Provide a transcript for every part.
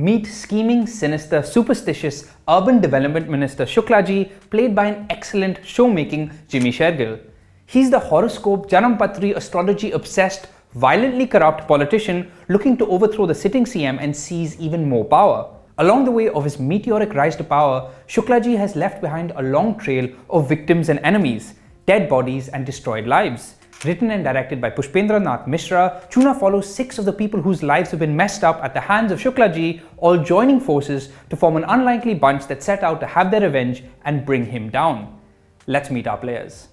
Meet scheming, sinister, superstitious, urban development minister Shuklaji, played by an excellent show-making Jimmy Shergill. He's the horoscope, Janampatri, astrology-obsessed, violently corrupt politician looking to overthrow the sitting CM and seize even more power. Along the way of his meteoric rise to power, Shuklaji has left behind a long trail of victims and enemies, dead bodies and destroyed lives. Written and directed by Pushpendra Nath Mishra, Choona follows 6 of the people whose lives have been messed up at the hands of Shuklaji, all joining forces to form an unlikely bunch that set out to have their revenge and bring him down. Let's meet our players.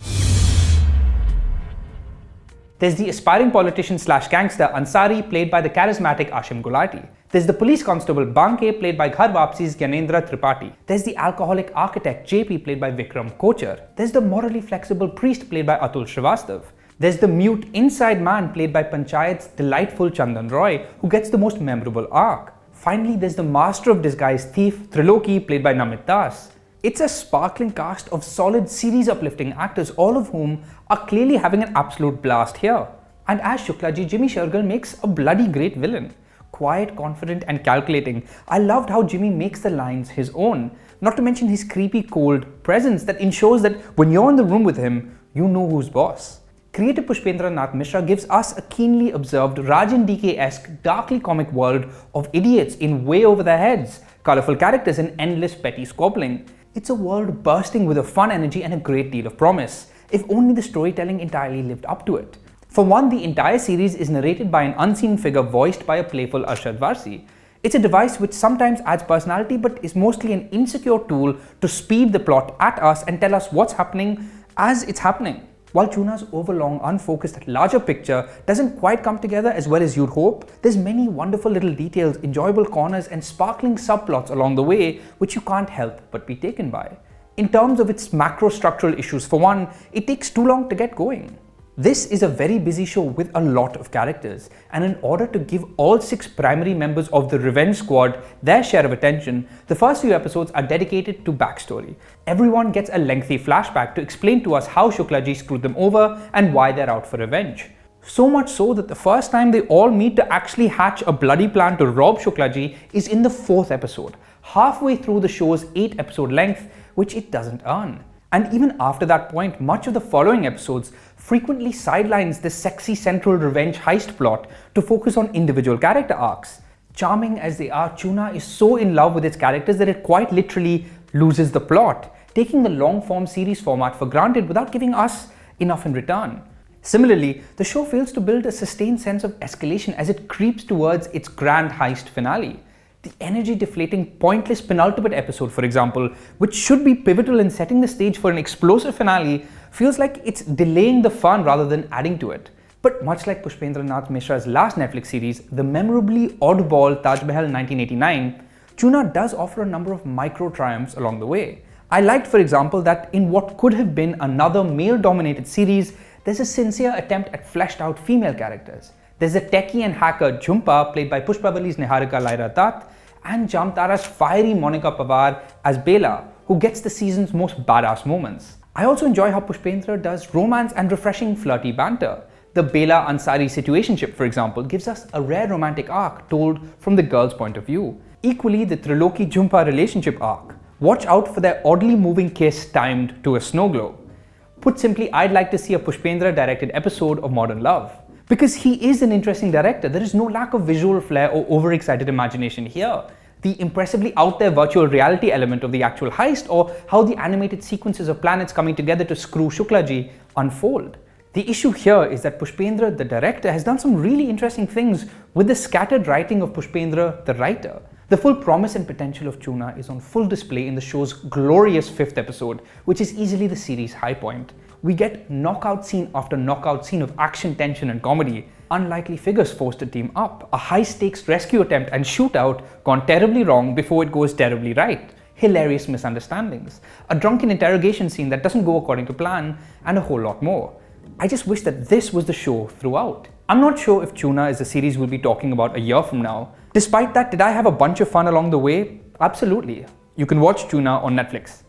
There's the aspiring politician slash gangster Ansari, played by the charismatic Ashim Gulati. There's the police constable Banke, played by Ghar Wapsi's Gyanendra Tripathi. There's the alcoholic architect JP, played by Vikram Kochar. There's the morally flexible priest, played by Atul Srivastav. There's the mute inside man, played by Panchayat's delightful Chandan Roy, who gets the most memorable arc. Finally, there's the master of disguise thief Triloki, played by Namit Das. It's a sparkling cast of solid series uplifting actors, all of whom are clearly having an absolute blast here. And as Shuklaji, Jimmy Shergill makes a bloody great villain. Quiet, confident and calculating, I loved how Jimmy makes the lines his own. Not to mention his creepy cold presence that ensures that when you're in the room with him, you know who's boss. Creator Pushpendra Nath Mishra gives us a keenly observed Rajan DK-esque darkly comic world of idiots in way over their heads, colourful characters and endless petty squabbling. It's a world bursting with a fun energy and a great deal of promise, if only the storytelling entirely lived up to it. For one, the entire series is narrated by an unseen figure voiced by a playful Arshad Varsi. It's a device which sometimes adds personality but is mostly an insecure tool to speed the plot at us and tell us what's happening as it's happening. While Choona's overlong, unfocused, larger picture doesn't quite come together as well as you'd hope, there's many wonderful little details, enjoyable corners and sparkling subplots along the way which you can't help but be taken by. In terms of its macro structural issues, for one, it takes too long to get going. This is a very busy show with a lot of characters, and in order to give all 6 primary members of the Revenge Squad their share of attention, the first few episodes are dedicated to backstory. Everyone gets a lengthy flashback to explain to us how Shuklaji screwed them over and why they're out for revenge. So much so that the first time they all meet to actually hatch a bloody plan to rob Shuklaji is in the 4th episode, halfway through the show's 8-episode length, which it doesn't earn. And even after that point, much of the following episodes frequently sidelines the sexy central revenge heist plot to focus on individual character arcs. Charming as they are, Choona is so in love with its characters that it quite literally loses the plot, taking the long-form series format for granted without giving us enough in return. Similarly, the show fails to build a sustained sense of escalation as it creeps towards its grand heist finale. The energy-deflating, pointless penultimate episode, for example, which should be pivotal in setting the stage for an explosive finale, feels like it's delaying the fun rather than adding to it. But much like Pushpendra Nath Mishra's last Netflix series, the memorably oddball Taj Mahal 1989, Choona does offer a number of micro-triumphs along the way. I liked, for example, that in what could have been another male-dominated series, there's a sincere attempt at fleshed-out female characters. There's a techie and hacker Jhumpa, played by Pushpavali's Niharika Laira Dutt, and Jamtara's fiery Monica Pawar as Bela, who gets the season's most badass moments. I also enjoy how Pushpendra does romance and refreshing flirty banter. The Bela Ansari situationship, for example, gives us a rare romantic arc told from the girl's point of view. Equally, the Triloki Jhumpa relationship arc. Watch out for their oddly moving kiss timed to a snow globe. Put simply, I'd like to see a Pushpendra directed episode of Modern Love. Because he is an interesting director, there is no lack of visual flair or overexcited imagination here. The impressively out there virtual reality element of the actual heist, or how the animated sequences of planets coming together to screw Shuklaji unfold. The issue here is that Pushpendra, the director, has done some really interesting things with the scattered writing of Pushpendra, the writer. The full promise and potential of Choona is on full display in the show's glorious 5th episode, which is easily the series' high point. We get knockout scene after knockout scene of action, tension and comedy, unlikely figures forced to team up, a high-stakes rescue attempt and shootout gone terribly wrong before it goes terribly right, hilarious misunderstandings, a drunken interrogation scene that doesn't go according to plan, and a whole lot more. I just wish that this was the show throughout. I'm not sure if Choona is a series we'll be talking about a year from now. Despite that, did I have a bunch of fun along the way? Absolutely. You can watch Choona on Netflix.